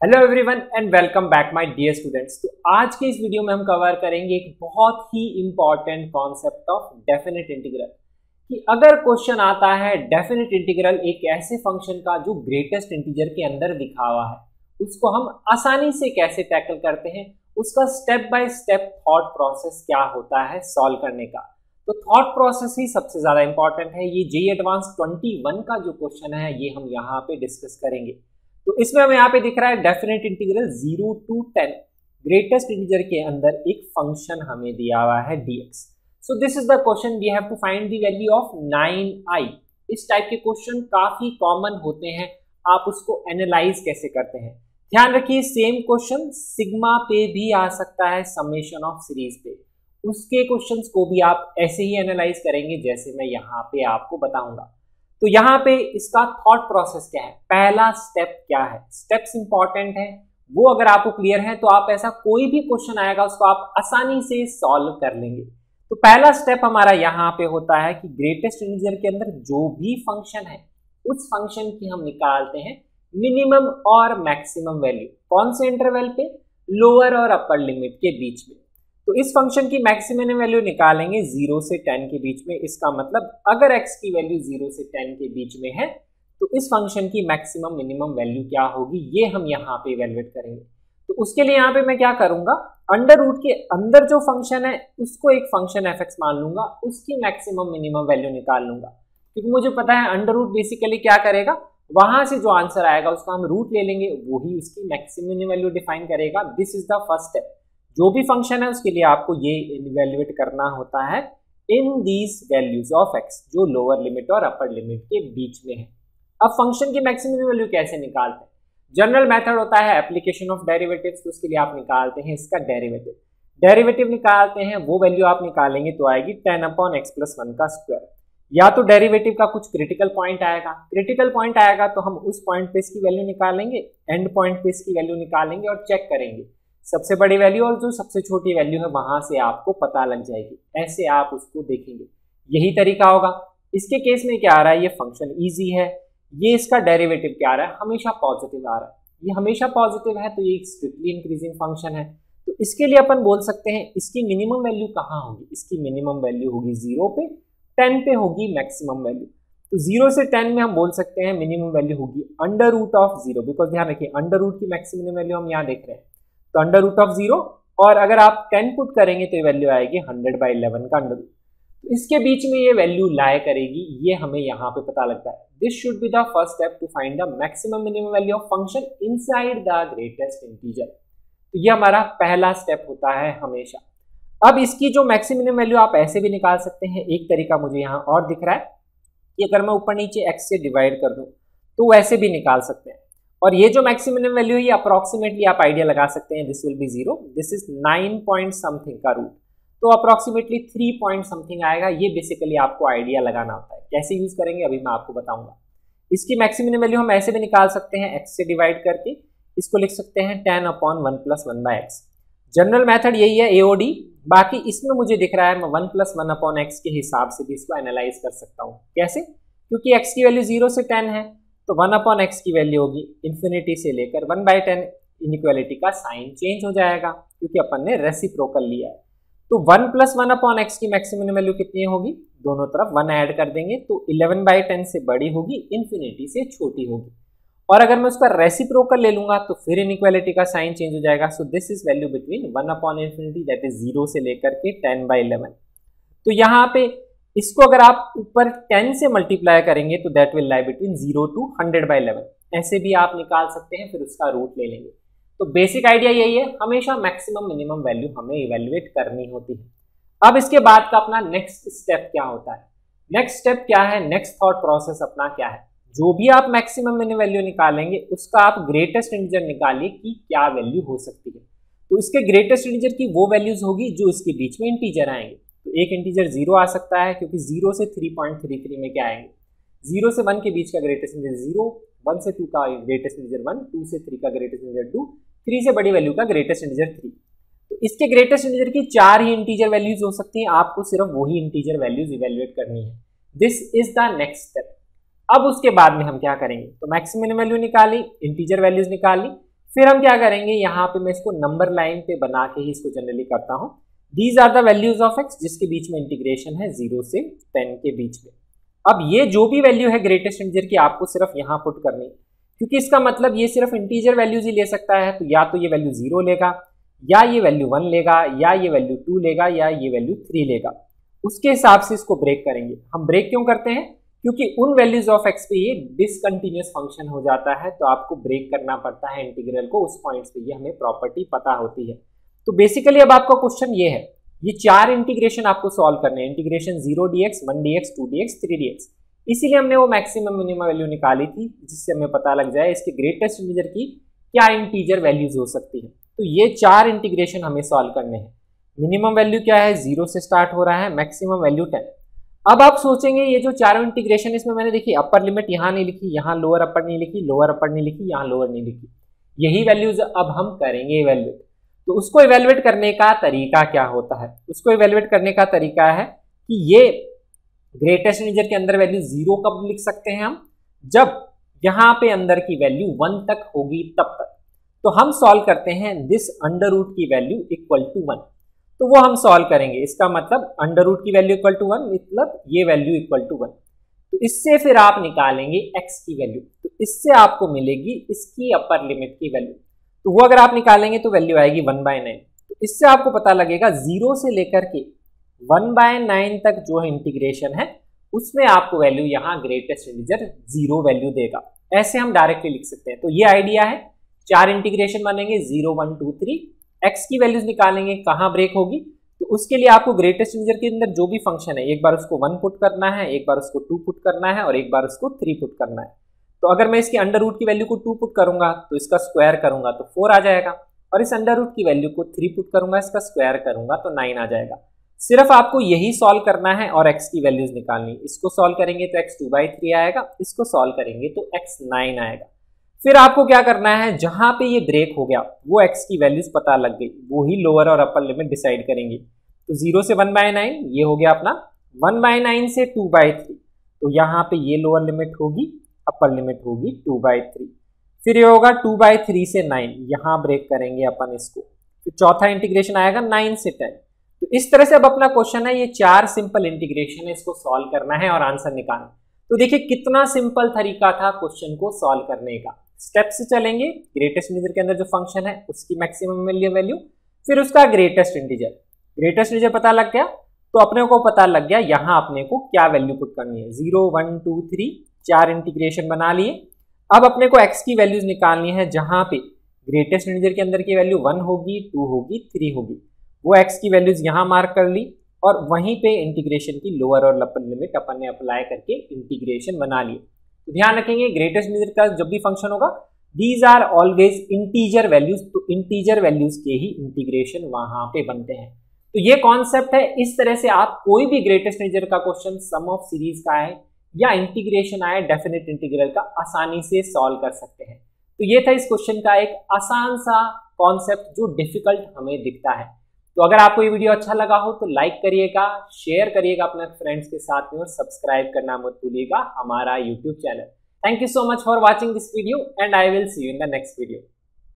Hello everyone and welcome back my dear students. तो आज के इस वीडियो में हम कवर करेंगे एक बहुत ही important concept of definite integral कि अगर क्वेश्चन आता है डेफिनेट इंटीग्रल एक ऐसे फंक्शन का जो ग्रेटेस्ट इंटीजर के अंदर लिखा हुआ है, उसको हम आसानी से कैसे टैकल करते हैं, उसका step by step thought process क्या होता है सॉल्व करने का। तो थॉट प्रोसेस ही सबसे ज्यादा इंपॉर्टेंट है। ये जेईई एडवांस 21 का जो क्वेश्चन है ये हम यहाँ पे डिस्कस करेंगे। तो इसमें हमें यहाँ पे दिख रहा है definite integral 0 to 10 greatest integer के अंदर एक फंक्शन हमें दिया हुआ है dx। So this is the question, we have to find the value of 9i। इस टाइप के क्वेश्चन काफी कॉमन होते हैं, आप उसको एनालाइज कैसे करते हैं ध्यान रखिए। सेम क्वेश्चन सिग्मा पे भी आ सकता है, समेशन ऑफ सीरीज पे, उसके क्वेश्चंस को भी आप ऐसे ही एनालाइज करेंगे जैसे मैं यहाँ पे आपको बताऊंगा। तो यहाँ पे इसका थॉट प्रोसेस क्या है, पहला स्टेप क्या है, स्टेप्स इंपॉर्टेंट है, वो अगर आपको क्लियर है तो आप ऐसा कोई भी क्वेश्चन आएगा उसको आप आसानी से सॉल्व कर लेंगे। तो पहला स्टेप हमारा यहाँ पे होता है कि ग्रेटेस्ट इंटीजर के अंदर जो भी फंक्शन है उस फंक्शन की हम निकालते हैं मिनिमम और मैक्सिमम वैल्यू। कौन से इंटरवल पे, लोअर और अपर लिमिट के बीच में। तो इस फंक्शन की मैक्सिमम वैल्यू निकालेंगे 0 से 10 के बीच में। इसका मतलब अगर x की वैल्यू 0 से 10 के बीच में है तो इस फंक्शन की मैक्सिमम मिनिमम वैल्यू क्या होगी, ये हम यहाँ पे इवेलुएट करेंगे। तो उसके लिए यहाँ पे मैं क्या करूंगा, अंडर रूट के अंदर जो फंक्शन है उसको एक फंक्शन fx मान लूंगा, उसकी मैक्सिमम मिनिमम वैल्यू निकाल लूंगा, क्योंकि मुझे पता है अंडर रूट बेसिकली क्या करेगा, वहां से जो आंसर आएगा उसका हम रूट ले लेंगे, वही उसकी मैक्सिमम वैल्यू डिफाइन करेगा। This is the first step. जो भी फंक्शन है उसके लिए आपको ये इवैल्यूएट करना होता है in these values of x, जो लोअर लिमिट और अपर लिमिट के बीच में है। अब फंक्शन की मैक्सिमम वैल्यू कैसे निकालते हैं, जनरल मेथड होता है एप्लीकेशन ऑफ डेरिवेटिव्स। तो उसके लिए आप निकालते हैं इसका डेरिवेटिव निकालते हैं, वो वैल्यू आप निकालेंगे तो आएगी 10/x+1 का स्क्वायर। या तो डेरिवेटिव का कुछ क्रिटिकल पॉइंट आएगा तो हम उस पॉइंट पे इसकी वैल्यू निकालेंगे, एंड पॉइंट पे इसकी वैल्यू निकालेंगे और चेक करेंगे सबसे बड़ी वैल्यू और जो सबसे छोटी वैल्यू है वहां से आपको पता लग जाएगी। ऐसे आप उसको देखेंगे, यही तरीका होगा। इसके केस में क्या आ रहा है, ये फंक्शन इजी है, ये इसका डेरिवेटिव क्या आ रहा है, हमेशा पॉजिटिव आ रहा है। ये हमेशा पॉजिटिव है तो ये एक स्ट्रिक्टली इंक्रीजिंग फंक्शन है। तो इसके लिए अपन बोल सकते हैं इसकी मिनिमम वैल्यू कहाँ होगी, इसकी मिनिमम वैल्यू होगी 0 पे, 10 पे होगी मैक्सिमम वैल्यू। तो 0 से 10 में हम बोल सकते हैं मिनिमम वैल्यू होगी अंडर रूट ऑफ 0, बिकॉज ध्यान रखिए अंडर रूट की मैक्सिमम वैल्यू हम यहाँ देख रहे हैं, तो अंडर रूट ऑफ 0, और अगर आप 10 पुट करेंगे तो ये वैल्यू आएगी 100/11 का अंडर रूट। तो इसके बीच में ये वैल्यू लाए करेगी, ये हमें यहाँ पे पता लगता है। This should be the first step to find the maximum minimum value of function inside the greatest integer. तो ये हमारा पहला स्टेप होता है हमेशा। अब इसकी जो मैक्सिमम वैल्यू आप ऐसे भी निकाल सकते हैं, एक तरीका मुझे यहाँ और दिख रहा है कि अगर मैं ऊपर नीचे x से डिवाइड कर दूं तो वैसे भी निकाल सकते हैं। और ये जो मैक्सिमम वैल्यू है ये अप्रोक्सीमेटली आप आइडिया लगा सकते हैं, this will be 0, this is 9 point something का रूट, तो अप्रोक्सीमेटली 3 पॉइंट समथिंग आएगा। ये बेसिकली आपको आइडिया लगाना होता है, कैसे यूज करेंगे अभी मैं आपको बताऊंगा। इसकी मैक्सिमम वैल्यू हम ऐसे भी निकाल सकते हैं, x से डिवाइड करके इसको लिख सकते हैं 10/1+1/x। जनरल मेथड यही है AOD, बाकी इसमें मुझे दिख रहा है मैं 1+1/x के हिसाब से भी इसको एनालाइज कर सकता हूँ। कैसे, क्योंकि x की वैल्यू 0 से 10 है तो 1/x की वैल्यू होगी इन्फिनिटी से लेकर 1/10। इनइक्वालिटी का साइन चेंज हो जाएगा क्योंकि अपन ने रेसिप्रोकल लिया है। तो 1+1/x की मैक्सिमम वैल्यू कितनी होगी, दोनों तरफ 1 ऐड कर देंगे तो 11/10 से बड़ी होगी, इन्फिनिटी से छोटी होगी। और अगर मैं उसका रेसिप्रोकल ले लूंगा तो फिर इनइक्वालिटी का साइन चेंज हो जाएगा। सो this is value between 1/∞, that is 0 से लेकर के 10/11। तो यहाँ पे इसको अगर आप ऊपर 10 से मल्टीप्लाई करेंगे तो that will lie between 0 to 100/11। ऐसे भी आप निकाल सकते हैं, फिर उसका रूट ले लेंगे। तो बेसिक आइडिया यही है, हमेशा मैक्सिमम मिनिमम वैल्यू हमें इवेल्युएट करनी होती है। अब इसके बाद का अपना नेक्स्ट स्टेप क्या होता है, नेक्स्ट स्टेप क्या है, नेक्स्ट थॉट प्रोसेस अपना क्या है, जो भी आप मैक्सिमम मिनिमम वैल्यू निकालेंगे उसका आप ग्रेटेस्ट इंटीजर निकालिए कि क्या वैल्यू हो सकती है। तो इसके ग्रेटेस्ट इंटीजर की वो वैल्यूज होगी जो इसके बीच में इंटीजर आएंगे। तो एक इंटीजर 0 आ सकता है क्योंकि 0 से 3.33 में क्या आएंगे, 0 से 1 के बीच का ग्रेटेस्ट इंटीजर 0, 1 से 2 का ग्रेटेस्ट इंटीजर 1, 2 से 3 का ग्रेटेस्ट इंटीजर 2, 3 से बड़ी वैल्यू का ग्रेटेस्ट इंटीजर 3। तो इसके ग्रेटेस्ट इंटीजर की 4 ही इंटीजर वैल्यूज हो सकती हैं, आपको सिर्फ वही इंटीजर वैल्यूज इवेल्युएट करनी है। This is the next step. अब उसके बाद में हम क्या करेंगे, तो मैक्सिमम वैल्यू निकाली, इंटीजर वैल्यूज निकाली, फिर हम क्या करेंगे, यहाँ पे मैं इसको नंबर लाइन पे बना के ही इसको जनरली करता हूँ। These are the values of x, जिसके बीच में इंटीग्रेशन है 0 से 10 के बीच में। अब ये जो भी वैल्यू है ग्रेटेस्ट इंटीजर की आपको सिर्फ यहाँ पुट करनी, क्योंकि इसका मतलब ये सिर्फ इंटीजर वैल्यूज ही ले सकता है, तो या तो ये वैल्यू 0 लेगा, या ये वैल्यू 1 लेगा, या ये वैल्यू 2 लेगा, या ये वैल्यू 3 लेगा। उसके हिसाब से इसको ब्रेक करेंगे। हम ब्रेक क्यों करते हैं, क्योंकि उन वैल्यूज ऑफ एक्स पे ये डिसकंटिन्यूअस फंक्शन हो जाता है, तो आपको ब्रेक करना पड़ता है इंटीग्रल को उस पॉइंट्स पे, ये हमें प्रॉपर्टी पता होती है। तो बेसिकली अब आपका क्वेश्चन ये है, ये 4 इंटीग्रेशन आपको सॉल्व करने हैं, integration 0dx, 1dx, 2dx, 3dx। इसीलिए हमने वो मैक्सिमम मिनिमम वैल्यू निकाली थी, जिससे हमें पता लग जाए इसके ग्रेटेस्ट इंटीजर की क्या इंटीजर वैल्यूज हो सकती है। तो ये 4 इंटीग्रेशन हमें सॉल्व करने हैं। मिनिमम वैल्यू क्या है, 0 से स्टार्ट हो रहा है, मैक्सिमम वैल्यू 10। अब आप सोचेंगे ये जो चारों इंटीग्रेशन, इसमें मैंने देखिए अपर लिमिट यहाँ नहीं लिखी, यहाँ लोअर अपर नहीं लिखी, लोअर अपर नहीं लिखी, यहाँ लोअर नहीं लिखी, यही वैल्यूज अब हम करेंगे इवेल्युएट। तो उसको इवेल्युएट करने का तरीका क्या होता है, उसको इवेल्युएट करने का तरीका है कि ये ग्रेटेस्ट इंटीजर के अंदर वैल्यू 0 कब लिख सकते हैं हम, जब यहाँ पे अंदर की वैल्यू 1 तक होगी तब तक। तो हम सॉल्व करते हैं दिस अंडर रूट की वैल्यू इक्वल टू 1, तो वो हम सॉल्व करेंगे। इसका मतलब अंडर रूट की वैल्यू इक्वल टू 1 मतलब ये वैल्यू इक्वल टू 1। तो इससे फिर आप निकालेंगे x की वैल्यू, तो इससे आपको मिलेगी इसकी अपर लिमिट की वैल्यू, तो वो अगर आप निकालेंगे तो वैल्यू आएगी 1/9। तो इससे आपको पता लगेगा 0 से लेकर के 1/9 तक जो है इंटीग्रेशन है, उसमें आपको वैल्यू यहाँ ग्रेटेस्ट इंटीजर 0 वैल्यू देगा। ऐसे हम डायरेक्टली लिख सकते हैं। तो ये आइडिया है, 4 इंटीग्रेशन बनेंगे 0, 1, 2, 3, x की वैल्यूज निकालेंगे कहाँ ब्रेक होगी। तो उसके लिए आपको ग्रेटेस्ट इंटीजर के अंदर जो भी फंक्शन है, एक बार उसको 1 पुट करना है, एक बार उसको 2 पुट करना है, और एक बार उसको 3 पुट करना है। तो अगर मैं इसके अंडर रूट की वैल्यू को 2 पुट करूंगा तो इसका स्क्वायर करूंगा तो 4 आ जाएगा, और इस अंडर रूट की वैल्यू को 3 पुट करूंगा, इसका स्क्वायर करूंगा तो 9 आ जाएगा। सिर्फ आपको यही सॉल्व करना है और x की वैल्यूज निकालनी। इसको सॉल्व करेंगे तो x 2/3 आएगा, इसको सॉल्व करेंगे तो x 9 आएगा। फिर आपको क्या करना है, जहां पे ये ब्रेक हो गया वो x की वैल्यूज पता लग गई, वो ही लोअर और अपर लिमिट डिसाइड करेंगे। तो 0 से 1/9 ये हो गया अपना, 1/9 से 2/3, तो यहाँ पे ये लोअर लिमिट होगी, अपर लिमिट होगी 2/3। फिर ये होगा 2/3 से 9, यहाँ ब्रेक करेंगे अपन इसको। फिर चौथा इंटीग्रेशन आएगा 9 से 10। तो इस तरह से अब अपना क्वेश्चन है, ये 4 सिंपल इंटीग्रेशन है, इसको सॉल्व करना है और आंसर निकालना। तो देखिए कितना सिंपल तरीका था क्वेश्चन को सॉल्व करने का। स्टेप से चलेंगे, ग्रेटेस्ट इंटीजर के अंदर जो फंक्शन है उसकी मैक्सिमम वैल्यू, फिर उसका ग्रेटेस्ट इंटीजर। ग्रेटेस्ट इंटीजर पता लग गया तो अपने को पता लग गया यहाँ अपने को क्या वैल्यू पुट करनी है। 0, 1, 2, 3 4 इंटीग्रेशन बना लिए। अब अपने को x की वैल्यूज निकालनी है, जहां पे ग्रेटेस्ट इंटीजर के अंदर की वैल्यू 1 होगी, 2 होगी, 3 होगी। वो x की वैल्यूज यहाँ मार्क कर ली, और वहीं पे इंटीग्रेशन की लोअर और अपर लिमिट अपन ने अप्लाई करके इंटीग्रेशन बना लिए। तो ध्यान रखेंगे ग्रेटेस्ट इंटीजर का जब भी फंक्शन होगा, these are always integer values, तो इंटीजर वैल्यूज के ही इंटीग्रेशन वहां पे बनते हैं। तो ये कॉन्सेप्ट है। इस तरह से आप कोई भी ग्रेटेस्ट इंटीजर का क्वेश्चन सम ऑफ सीरीज का है या इंटीग्रेशन आए डेफिनेट इंटीग्रल का, आसानी से सॉल्व कर सकते हैं। तो ये था इस क्वेश्चन का एक आसान सा कॉन्सेप्ट जो डिफिकल्ट हमें दिखता है। तो अगर आपको ये वीडियो अच्छा लगा हो तो लाइक करिएगा, शेयर करिएगा अपने फ्रेंड्स के साथ में, और सब्सक्राइब करना मत भूलिएगा हमारा YouTube channel. Thank you so much for watching this video and I will see you in the next video.